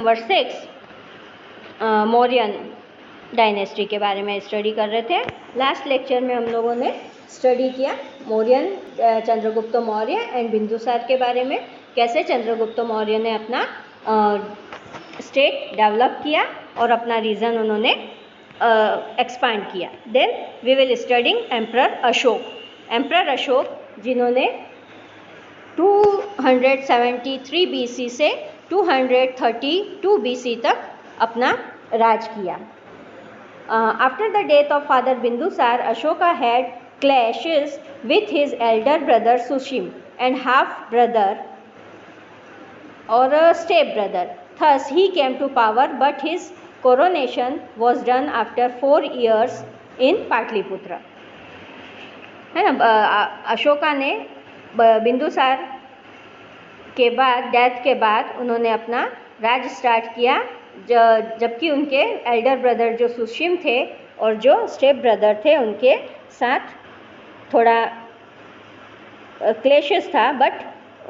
Number 6 Mauryan dynasty के बारे में स्टडी कर रहे थे। लास्ट लेक्चर में हम लोगों ने स्टडी किया मौर्यन चंद्रगुप्त मौर्य एंड बिंदुसार के बारे में, कैसे चंद्रगुप्त मौर्य ने अपना स्टेट डेवलप किया और अपना रीजन उन्होंने एक्सपांड किया। Then we will studying emperor Ashok. Emperor Ashok जिन्होंने 273 BC से 232 BC तक अपना राज किया। After the death of father Bindusar, Ashoka had clashes with his elder brother Sushim and half brother or a step brother. Thus he came to power, but his coronation was done after 4 years in Patliputra. है ना, अशोका ने बिंदुसार के बाद, death के बाद उन्होंने अपना राज start किया, जबकि उनके एल्डर ब्रदर जो सुशिम थे और जो स्टेप ब्रदर थे उनके साथ थोड़ा क्लेशेस था, बट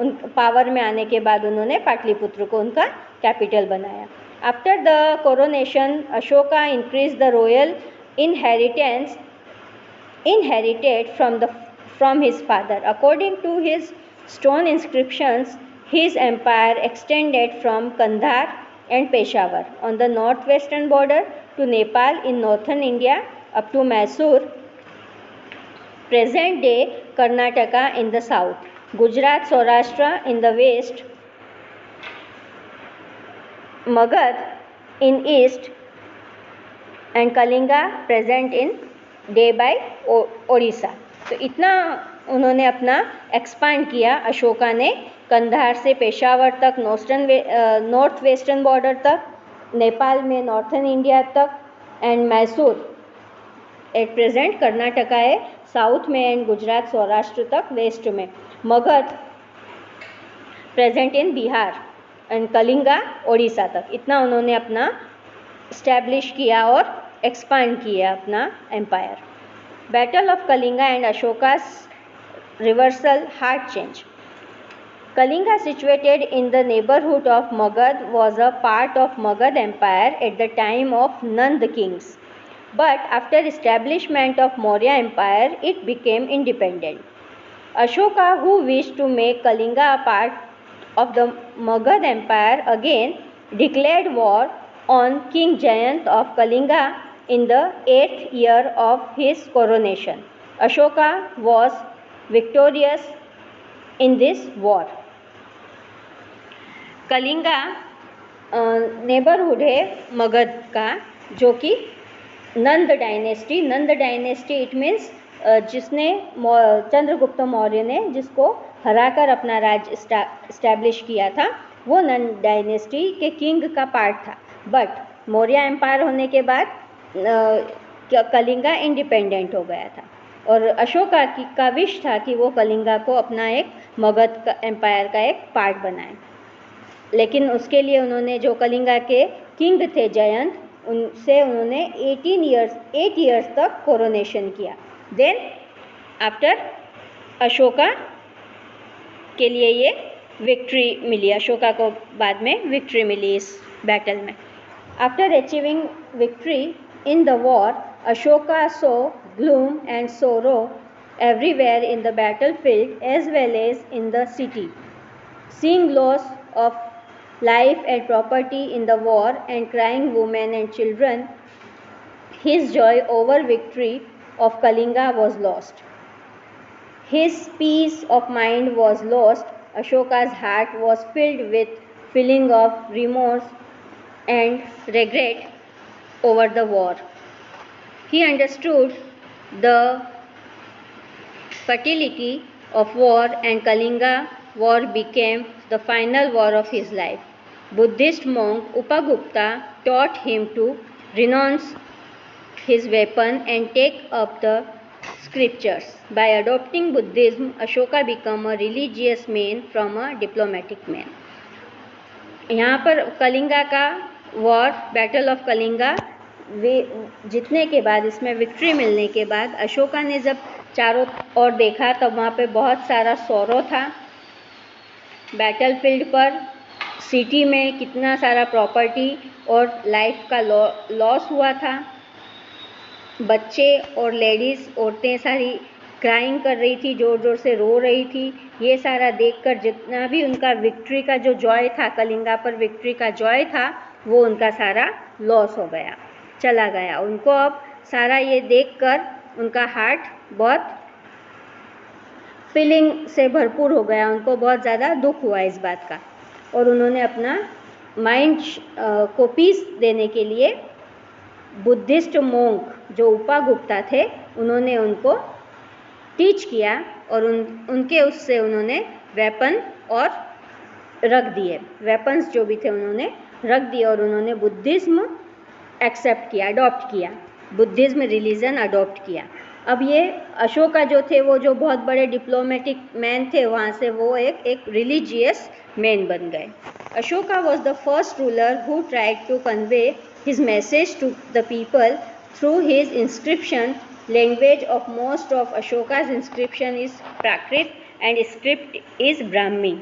उन पावर में आने के बाद उन्होंने पाटलिपुत्र को उनका कैपिटल बनाया। After the coronation Ashoka increase the royal inheritance inherited from his father. According to his stone inscriptions, his empire extended from Kandhar and Peshawar on the northwestern border to Nepal in northern India up to Mysore, present day Karnataka in the south, Gujarat, Saurashtra in the west, Magad in east and Kalinga present in day by Odisha. तो इतना उन्होंने अपना expand किया अशोका ने, कंधार से पेशावर तक, north western border तक, नेपाल में नॉर्थन इंडिया तक and Mysore at present Karnataka है साउथ में एंड गुजरात सौराष्ट्र तक वेस्ट में, Magadh present in Bihar and Kalinga Odisha तक। इतना उन्होंने अपना स्टैब्लिश किया और एक्सपांड किया अपना empire. Battle of Kalinga and Ashoka's reversal hard change. Kalinga situated in the neighbourhood of Magadha was a part of Magad Empire at the time of Nand kings, but after establishment of Maurya Empire it became independent. Ashoka, who wished to make Kalinga a part of the Magad Empire again, declared war on King Jayant of Kalinga in the 8th year of his coronation. Ashoka was victorious in this war. Kalinga neighbourhood है मगध का, जो कि नंद dynasty it means जिसने चंद्रगुप्त मौर्य ने जिसको हराकर अपना राज establish किया था, वो नंद डायनेस्टी के किंग का पार्ट था। बट मौर्य एम्पायर होने के बाद कलिंगा इंडिपेंडेंट हो गया था और अशोका का विश था कि वो कलिंगा को अपना एक मगध एम्पायर का एक पार्ट बनाए। लेकिन उसके लिए उन्होंने जो कलिंगा के किंग थे जयंत, उनसे उन्होंने 8 इयर्स तक कोरोनेशन किया। देन आफ्टर अशोका के लिए ये विक्ट्री मिली, अशोका को बाद में विक्ट्री मिली इस बैटल में। After achieving victory in the war, Ashoka saw gloom and sorrow everywhere in the battlefield as well as in the city. Seeing loss of life and property in the war and crying women and children, his joy over victory of Kalinga was lost. His peace of mind was lost. Ashoka's heart was filled with feeling of remorse and regret over the war. He understood the futility of war and Kalinga war became the final war of his life. Buddhist monk Upagupta taught him to renounce his weapon and take up the scriptures. By adopting Buddhism, Ashoka became a religious man from a diplomatic man. यहाँ पर कलिंगा का war, battle of Kalinga वे जीतने के बाद, इसमें victory मिलने के बाद अशोका ने जब चारों ओर देखा तब वहाँ पे बहुत सारा सौरो था बैटलफील्ड पर सिटी में कितना सारा प्रॉपर्टी और लाइफ का लॉस हुआ था। बच्चे और लेडीज़, औरतें सारी क्राइंग कर रही थी, ज़ोर ज़ोर से रो रही थी। ये सारा देखकर जितना भी उनका विक्ट्री का जो जॉय था, कलिंगा पर विक्ट्री का जॉय था, वो उनका सारा लॉस हो गया, चला गया। उनको अब सारा ये देखकर उनका हार्ट बहुत फीलिंग से भरपूर हो गया, उनको बहुत ज़्यादा दुख हुआ इस बात का। और उन्होंने अपना माइंड को पीस देने के लिए बुद्धिस्ट मोंक जो उपागुप्ता थे, उन्होंने उनको टीच किया और उनके उससे उन्होंने वेपन और रख दिए, वेपन्स जो भी थे उन्होंने रख दिए और उन्होंने बुद्धिज्म एक्सेप्ट किया, अडॉप्ट किया, बुद्धिज्म रिलीजन अडॉप्ट किया। अब ये अशोका जो थे, वो जो बहुत बड़े डिप्लोमेटिक मैन थे, वहाँ से वो एक रिलीजियस मैन बन गए। Ashoka was the first ruler who tried to convey his message to the people through his inscription. Language of most of Ashoka's inscription is Prakrit and script is Brahmi.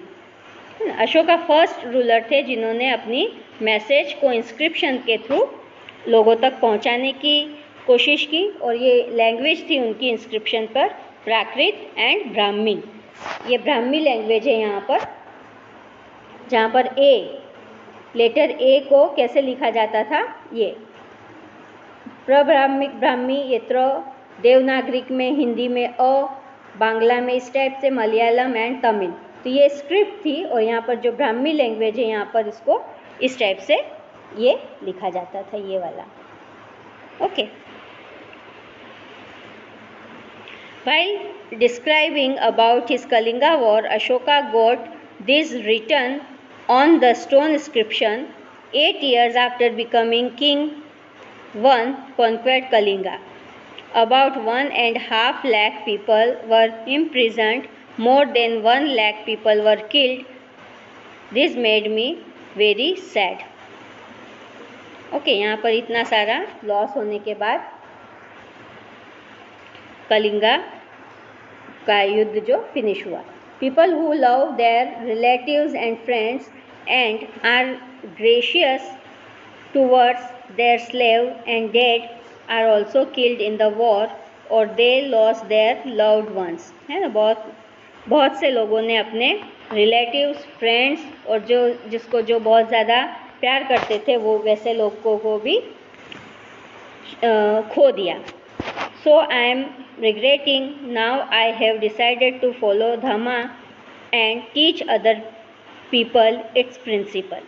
Ashoka first ruler थे जिन्होंने अपनी message को inscription के through लोगों तक पहुंचाने की कोशिश की और ये लैंग्वेज थी उनकी इंस्क्रिप्शन पर प्राकृत एंड ब्राह्मी। ये ब्राह्मी लैंग्वेज है यहाँ पर, जहाँ पर लेटर ए को कैसे लिखा जाता था, ये प्रब्राह्मिक ब्राह्मी, ये देवनागरिक में, हिंदी में बांग्ला में इस टाइप से, मलयालम एंड तमिल। तो ये स्क्रिप्ट थी और यहाँ पर जो ब्राह्मी लैंग्वेज है यहाँ पर इसको इस टाइप से ये लिखा जाता था, ये वाला। Okay. While describing about his Kalinga war, Ashoka got this written on the stone inscription: 8 years after becoming king, one conquered Kalinga. About 1.5 lakh people were imprisoned, more than 1 lakh people were killed. This made me very sad. यहाँ पर इतना सारा loss होने के बाद कलिंगा का युद्ध जो फिनिश हुआ। People who love their relatives and friends and are gracious towards their slave and dead are also killed in the war or they lost their loved ones. है ना, बहुत से लोगों ने अपने रिलेटिव्स, फ्रेंड्स और जिसको जो बहुत ज़्यादा प्यार करते थे, वो वैसे लोगों को भी खो दिया। So I am regretting. Now I have decided to follow Dhamma and teach other people its principle.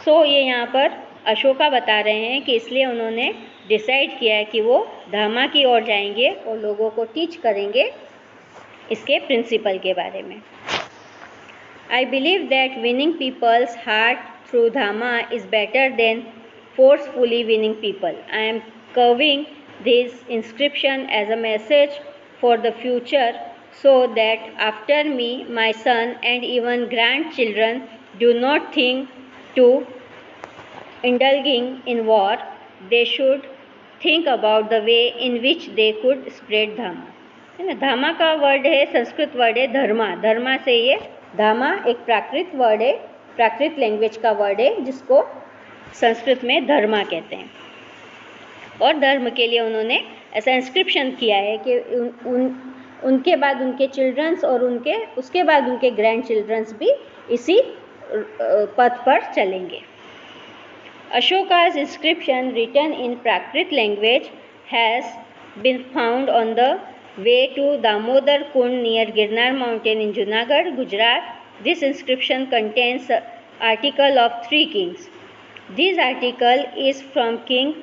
So ये यहाँ पर अशोका बता रहे हैं कि इसलिए उन्होंने डिसाइड किया है कि वो धामा की ओर जाएंगे और लोगों को टीच करेंगे इसके प्रिंसिपल के बारे में। I believe that winning people's heart through Dhamma is better than forcefully winning people. I am carving this inscription as a message for the future so that after me, my son and even grandchildren do not think to indulging in war. They should think about the way in which they could spread Dhamma. है ना, धामा का word है, Sanskrit word है धर्मा। धर्मा से ये धामा एक प्राकृत वर्ड है, प्राकृत लैंग्वेज का वर्ड है जिसको संस्कृत में धर्मा कहते हैं। और धर्म के लिए उन्होंने ऐसा इंस्क्रिप्शन किया है कि उनके बाद उनके चिल्ड्रंस और उसके बाद उनके ग्रैंड चिल्ड्रंस भी इसी पथ पर चलेंगे। Ashoka's inscription written in Prakrit language has been found on the way to Damodar Kund near Girnar mountain in Junagadh, Gujarat. This inscription contains an article of 3 kings. This article is from King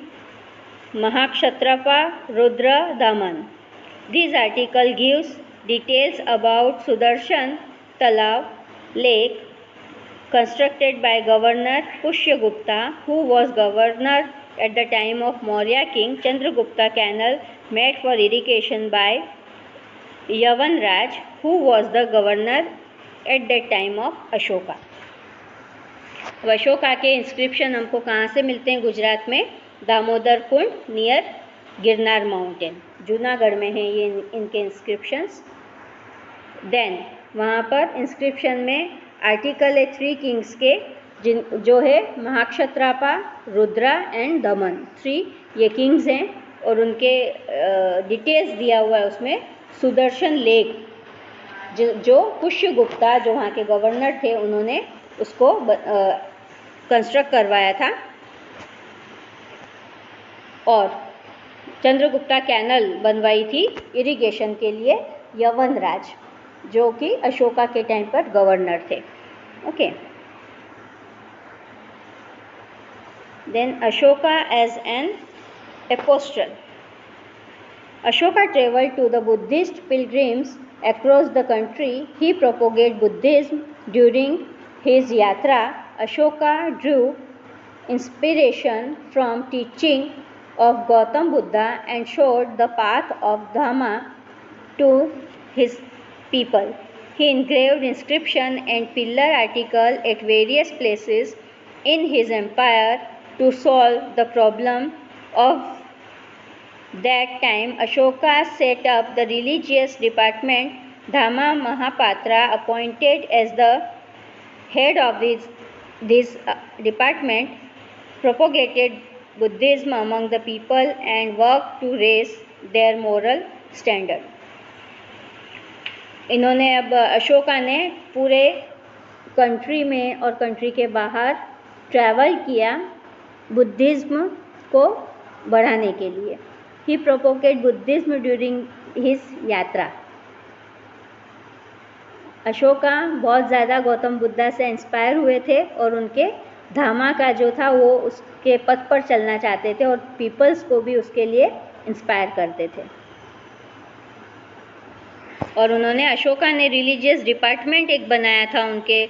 Mahakshatrapa Rudra Daman. This article gives details about Sudarshan Talav lake constructed by Governor Pushyagupta, who was governor at the time of Maurya king. Chandragupta canal made for irrigation by Yavanraj, who was the governor at that time of Ashoka. Ashoka के inscription हमको कहाँ से मिलते हैं? गुजरात में दामोदर कुंड near Girnar mountain, Junagadh में है ये इनके इंस्क्रिप्शंस। देन वहाँ पर इंस्क्रिप्शन में आर्टिकल है 3 किंग्स के, जो है महाक्षत्रापा, रुद्रा एंड दमन। 3 ये किंग्स हैं और उनके डिटेल्स दिया हुआ है उसमें। सुदर्शन लेक जो पुष्यगुप्ता, जो वहाँ के गवर्नर थे, उन्होंने उसको कंस्ट्रक्ट करवाया था। और चंद्रगुप्ता कैनल बनवाई थी इरिगेशन के लिए यवनराज, जो कि अशोका के टाइम पर गवर्नर थे। Okay, then Ashoka as an apostle. Ashoka traveled to the Buddhist pilgrims across the country. He propagated Buddhism during his yatra. Ashoka drew inspiration from teaching of Gautam Buddha and showed the path of Dhamma to his people. He engraved inscription and pillar article at various places in his empire to solve the problem of that time. Ashoka set up the religious department. Dhamma Mahapatra, appointed as the head of this department, propagated Buddhism among the people and worked to raise their moral standard. इन्होंने अब अशोका ने पूरे country में और country के बाहर travel किया Buddhism को बढ़ाने के लिए। He propagated Buddhism during his यात्रा। अशोका बहुत ज़्यादा गौतम बुद्धा से इंस्पायर हुए थे और उनके धामा का जो था वो उसके पथ पर चलना चाहते थे और पीपल्स को भी उसके लिए इंस्पायर करते थे। और उन्होंने, अशोका ने रिलीजियस डिपार्टमेंट एक बनाया था उनके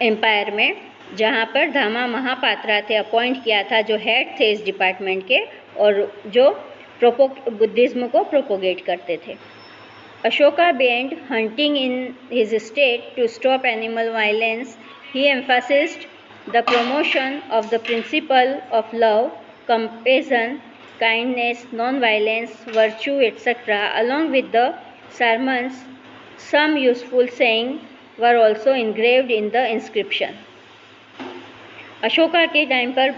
एम्पायर में, जहाँ पर धामा महापात्रा थे, अपॉइंट किया था, जो हेड थे इस डिपार्टमेंट के और जो बुद्धिज्म को प्रोपोगेट करते थे। Ashoka banned hunting in his state to stop animal violence. He emphasized the promotion of the principle of love, compassion, kindness, non-violence, virtue, etc. Along with the sermons, some useful sayings were also engraved in the inscription. Ashoka के time पर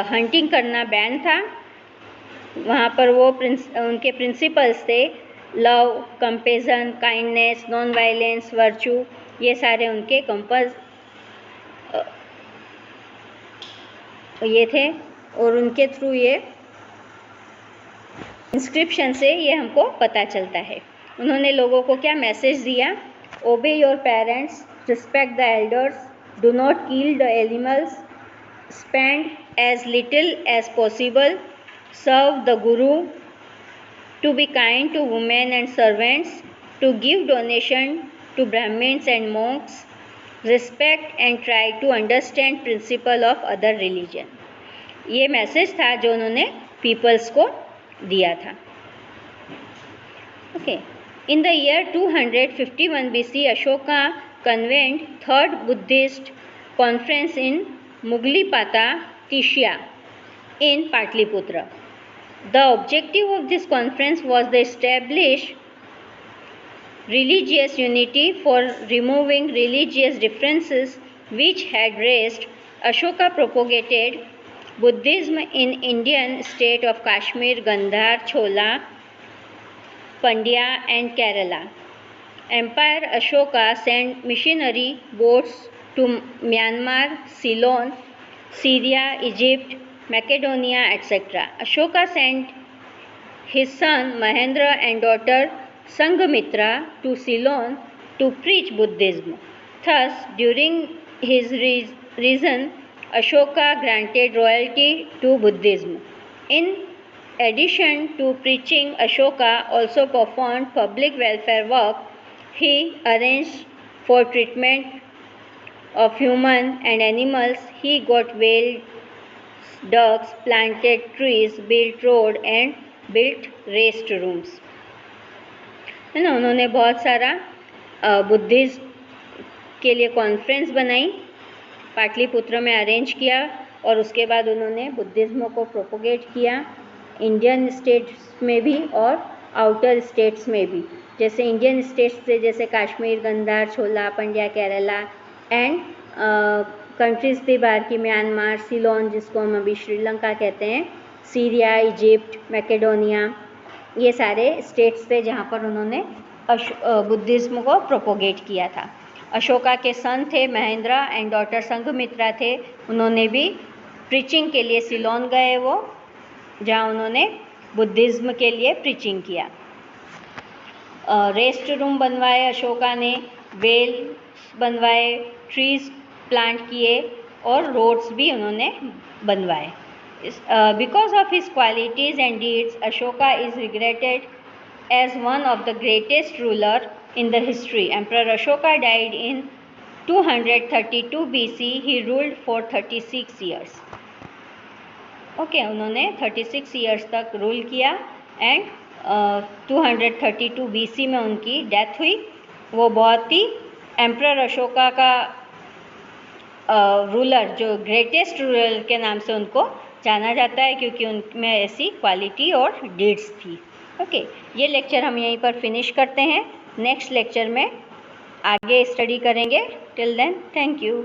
hunting करना ban था। वहाँ पर वो उनके principles थे, love, compassion, kindness, non violence, virtue, ये सारे उनके कंपस ये थे और उनके थ्रू ये इंस्क्रिप्शन से ये हमको पता चलता है। उन्होंने लोगों को क्या मैसेज दिया? Obey your parents, respect the elders, do not kill the animals, spend as little as possible, serve the guru, to be kind to women and servants, to give donation to Brahmins and monks, respect and try to understand principle of other religion. ये message था जो उन्होंने peoples को दिया था। Okay, in the year 251 BC, Ashoka convened third Buddhist conference in Moggaliputta Tissa in Patliputra. The objective of this conference was to establish religious unity for removing religious differences which had raised. Ashoka propagated Buddhism in Indian state of Kashmir, Gandhar, Chola, Pandya and Kerala. Empire Ashoka sent missionary boats to Myanmar, Ceylon, Syria, Egypt, Macedonia, etc. Ashoka sent his son Mahendra and daughter Sanghamitra to Ceylon to preach Buddhism. Thus, during his reign, Ashoka granted royalty to Buddhism. In addition to preaching, Ashoka also performed public welfare work. He arranged for treatment of human and animals. He got whales, ducks, planted trees, built road and built restrooms. है ना, उन्होंने बहुत सारा Buddhism के लिए conference बनाई, पाटलिपुत्र में arrange किया और उसके बाद उन्होंने बुद्धिज्म को प्रोपोगेट किया इंडियन स्टेट्स में भी और आउटर स्टेट्स में भी। जैसे इंडियन स्टेट्स थे, जैसे कश्मीर, गंधार, छोला, पंड्या, केरला, एंड कंट्रीज़ थी बाहर की, म्यांमार, सीलोन जिसको हम अभी श्रीलंका कहते हैं, सीरिया, इजिप्ट, मैकेडोनिया, ये सारे स्टेट्स थे जहाँ पर उन्होंने बुद्धिज़्म को प्रोपोगेट किया था। अशोका के सन थे महेंद्र एंड डॉटर संघमित्रा थे, उन्होंने भी प्रीचिंग के लिए सीलोन गए, वो जहाँ उन्होंने बुद्धिज़्म के लिए प्रीचिंग किया। रेस्ट रूम बनवाए अशोका ने, वेल्स बनवाए, ट्रीज प्लांट किए और रोड्स भी उन्होंने बनवाए। Because of his qualities and deeds Ashoka is regretted as one of the greatest ruler in the history. Emperor Ashoka died in 232 BC. He ruled for 36 years. Okay, उन्होंने 36 years तक rule किया and 232 BC में उनकी death हुई। वो बहुत ही emperor Ashoka का ruler, जो ग्रेटेस्ट रूलर के नाम से उनको जाना जाता है, क्योंकि उनमें ऐसी क्वालिटी और डीड्स थी। ओके, ये लेक्चर हम यहीं पर फिनिश करते हैं। नेक्स्ट लेक्चर में आगे स्टडी करेंगे। Till then, thank you.